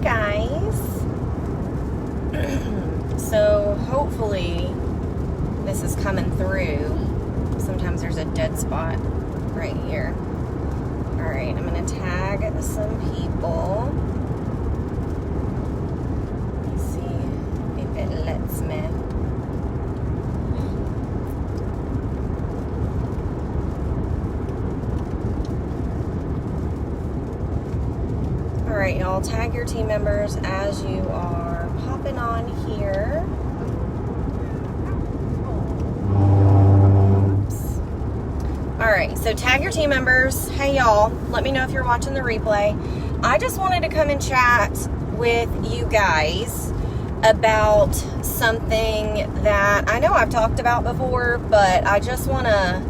guys. So hopefully this is coming through. Sometimes there's a dead spot right here. Alright, I'm going to tag some people. Let's see if it lets me. Alright, y'all, tag your team members as you are popping on here. Alright, so tag your team members. Hey, y'all, let me know if you're watching the replay. I just wanted to come and chat with you guys about something that I know I've talked about before, but I just want to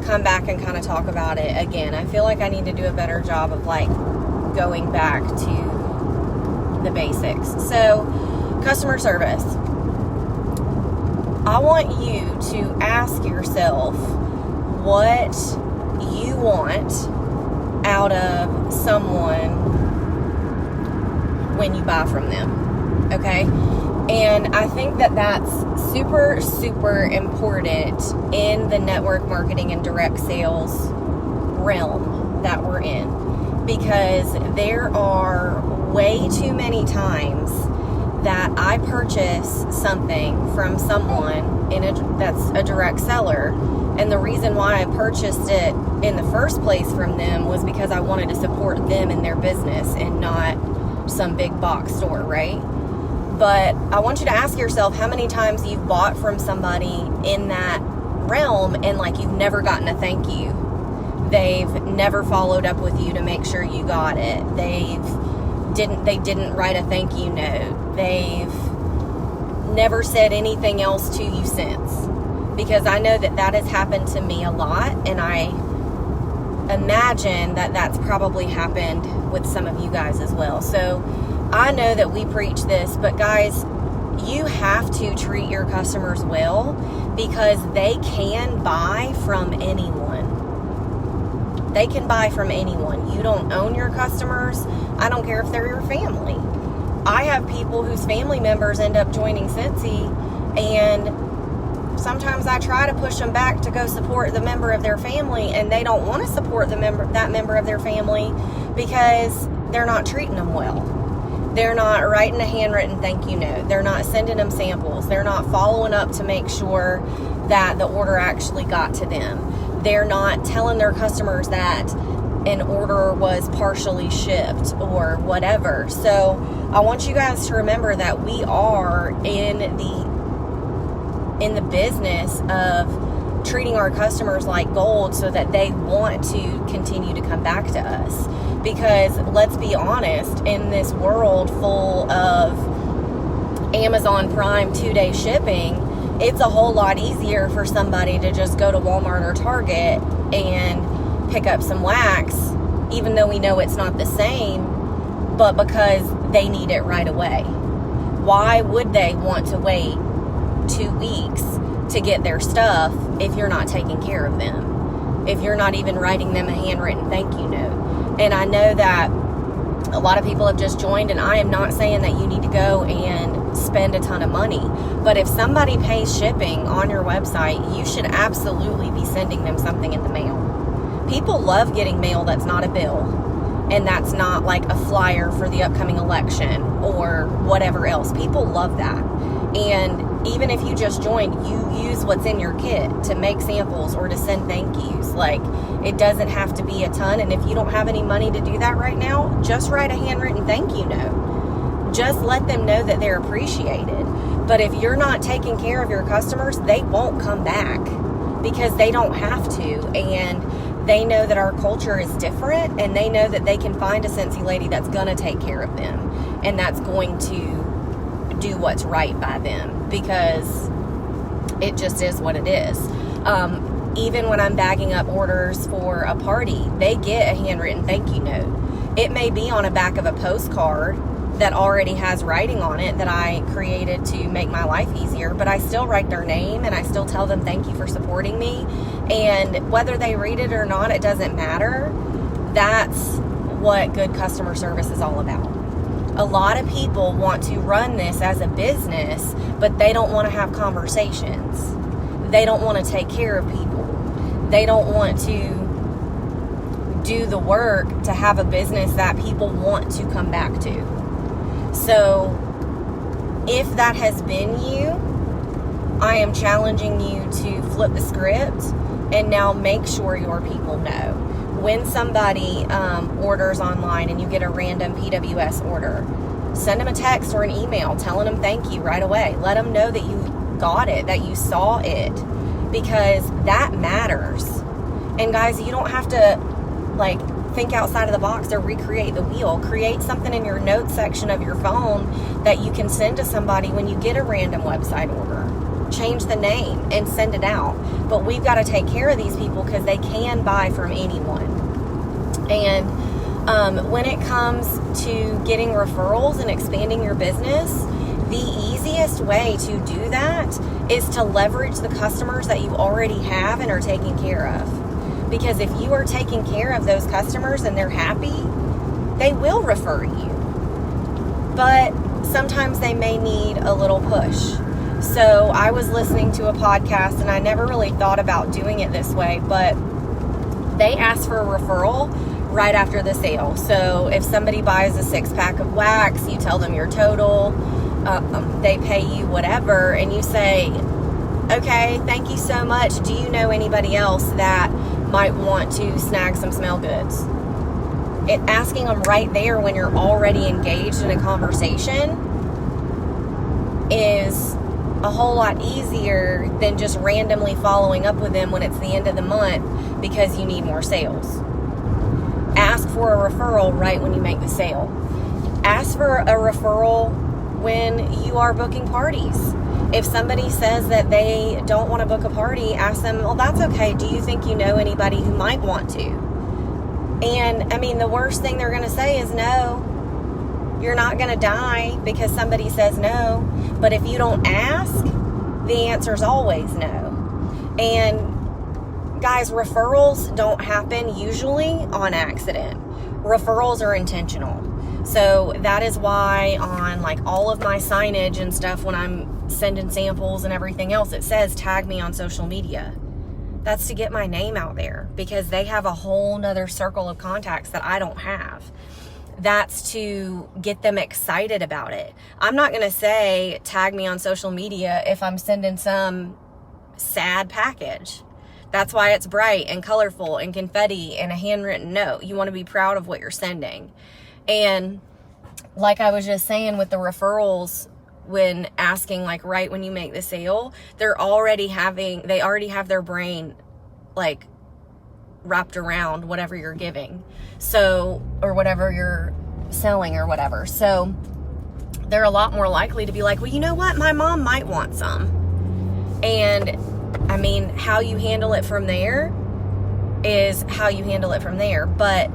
come back and kind of talk about it again. I feel like I need to do a better job of going back to the basics. So, customer service. I want you to ask yourself what you want out of someone when you buy from them, okay? And I think that that's super, super important in the network marketing and direct sales realm that we're in. Because there are way too many times that I purchase something from someone that's a direct seller, and the reason why I purchased it in the first place from them was because I wanted to support them in their business and not some big box store, right? But I want you to ask yourself how many times you've bought from somebody in that realm and you've never gotten a thank you. They've never followed up with you to make sure you got it. They didn't write a thank you note. They've never said anything else to you since. Because I know that has happened to me a lot, and I imagine that that's probably happened with some of you guys as well. So I know that we preach this, but guys, you have to treat your customers well because they can buy from anyone. They can buy from anyone. You don't own your customers. I don't care if they're your family. I have people whose family members end up joining Cincy, and sometimes I try to push them back to go support the member of their family, and they don't want to support that member of their family because they're not treating them well. They're not writing a handwritten thank you note. They're not sending them samples. They're not following up to make sure that the order actually got to them. They're not telling their customers that an order was partially shipped or whatever. So I want you guys to remember that we are in the business of treating our customers like gold so that they want to continue to come back to us. Because let's be honest, in this world full of Amazon Prime 2-day shipping, it's a whole lot easier for somebody to just go to Walmart or Target and pick up some wax, even though we know it's not the same, but because they need it right away. Why would they want to wait 2 weeks to get their stuff if you're not taking care of them? If you're not even writing them a handwritten thank you note? And I know that a lot of people have just joined, and I am not saying that you need to go and spend a ton of money, but if somebody pays shipping on your website, you should absolutely be sending them something in the mail. People love getting mail that's not a bill, and that's not like a flyer for the upcoming election or whatever else. People love that. And even if you just joined, you use what's in your kit to make samples or to send thank yous. It doesn't have to be a ton, and if you don't have any money to do that right now, just write a handwritten thank you note. Just let them know that they're appreciated. But if you're not taking care of your customers, they won't come back because they don't have to. And they know that our culture is different, and they know that they can find a Cincy lady that's going to take care of them and that's going to do what's right by them, because it just is what it is. Even when I'm bagging up orders for a party, they get a handwritten thank you note. It may be on the back of a postcard that already has writing on it that I created to make my life easier, but I still write their name and I still tell them thank you for supporting me. And whether they read it or not, it doesn't matter. That's what good customer service is all about. A lot of people want to run this as a business, but they don't want to have conversations. They don't want to take care of people. They don't want to do the work to have a business that people want to come back to. So if that has been you, I am challenging you to flip the script and now make sure your people know. When somebody orders online and you get a random PWS order, send them a text or an email telling them thank you right away. Let them know that you got it, that you saw it, because that matters. And guys, you don't have to think outside of the box or recreate the wheel. Create something in your notes section of your phone that you can send to somebody when you get a random website order. Change the name and send it out. But we've got to take care of these people because they can buy from anyone. And when it comes to getting referrals and expanding your business, the easiest way to do that is to leverage the customers that you already have and are taking care of. Because if you are taking care of those customers and they're happy, they will refer you. But sometimes they may need a little push. So I was listening to a podcast, and I never really thought about doing it this way, but they ask for a referral right after the sale. So if somebody buys a 6-pack of wax, you tell them your total, they pay you whatever, and you say, okay, thank you so much. Do you know anybody else that might want to snag some smell goods? Asking them right there when you're already engaged in a conversation is a whole lot easier than just randomly following up with them when it's the end of the month because you need more sales. Ask for a referral right when you make the sale. Ask for a referral when you are booking parties. If somebody says that they don't want to book a party, ask them, well, that's okay. Do you think you know anybody who might want to? And I mean, the worst thing they're going to say is no. You're not going to die because somebody says no. But if you don't ask, the answer is always no. And guys, referrals don't happen usually on accident. Referrals are intentional. So that is why on all of my signage and stuff, when I'm sending samples and everything else, it says tag me on social media. That's to get my name out there because they have a whole nother circle of contacts that I don't have. That's to get them excited about it. I'm not going to say tag me on social media if I'm sending some sad package. That's why it's bright and colorful and confetti and a handwritten note. You want to be proud of what you're sending. And like I was just saying with the referrals, when asking right when you make the sale, they already have their brain wrapped around whatever you're giving. So, or whatever you're selling or whatever. So they're a lot more likely to be like, well, you know what? My mom might want some. And I mean, how you handle it from there is how you handle it from there. But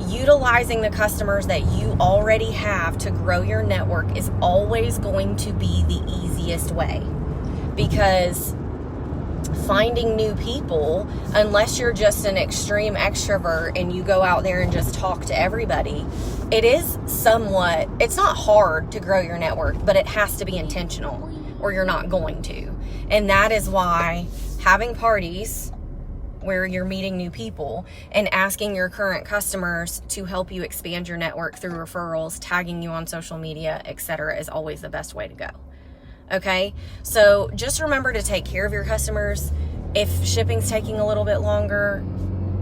utilizing the customers that you already have to grow your network is always going to be the easiest way, because finding new people, unless you're just an extreme extrovert and you go out there and just talk to everybody, it's not hard to grow your network, but it has to be intentional or you're not going to. And that is why having parties where you're meeting new people and asking your current customers to help you expand your network through referrals, tagging you on social media, etc., is always the best way to go. Okay? So just remember to take care of your customers. If shipping's taking a little bit longer,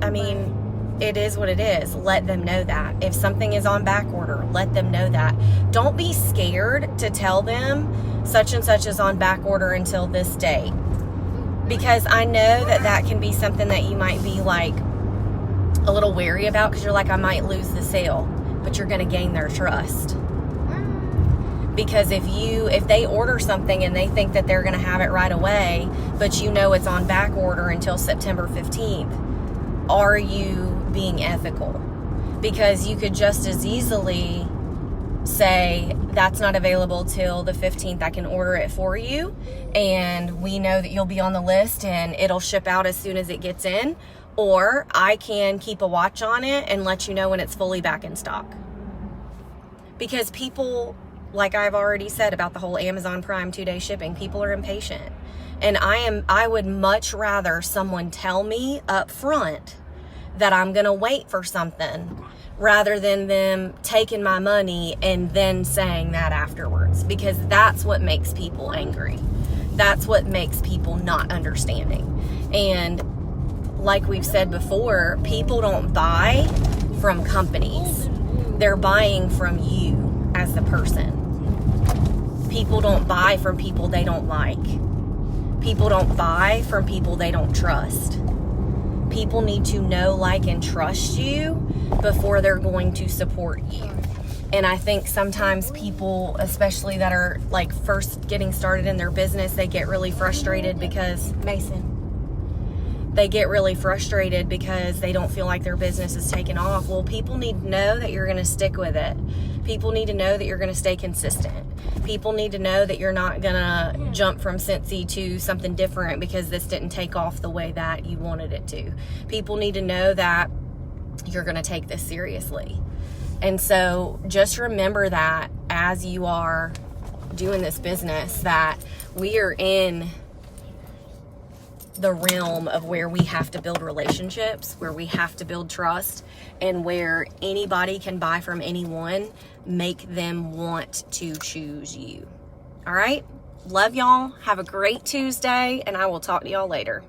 I mean, it is what it is. Let them know that. If something is on back order, let them know that. Don't be scared to tell them such and such is on back order until this date. Because I know that can be something that you might be a little wary about, because you're I might lose the sale, but you're going to gain their trust. Because if they order something and they think that they're going to have it right away, but you know it's on back order until September 15th, are you being ethical? Because you could just as easily say, that's not available till the 15th, I can order it for you, and we know that you'll be on the list and it'll ship out as soon as it gets in, or I can keep a watch on it and let you know when it's fully back in stock. Because people, like I've already said about the whole Amazon Prime 2-day shipping, people are impatient. And I would much rather someone tell me up front that I'm going to wait for something rather than them taking my money and then saying that afterwards, because that's what makes people angry. That's what makes people not understanding. And like we've said before, people don't buy from companies. They're buying from you as the person. People don't buy from people they don't like. People don't buy from people they don't trust. People need to know, like, and trust you before they're going to support you. And I think sometimes people, especially that are like first getting started in their business, they get really frustrated because, they get really frustrated because they don't feel like their business is taking off. Well, people need to know that you're going to stick with it. People need to know that you're going to stay consistent. People need to know that you're not going to jump from Scentsy to something different because this didn't take off the way that you wanted it to. People need to know that you're going to take this seriously. And so just remember that as you are doing this business, that we are in the realm of where we have to build relationships, where we have to build trust, and where anybody can buy from anyone. Make them want to choose you. All right? Love y'all. Have a great Tuesday, and I will talk to y'all later.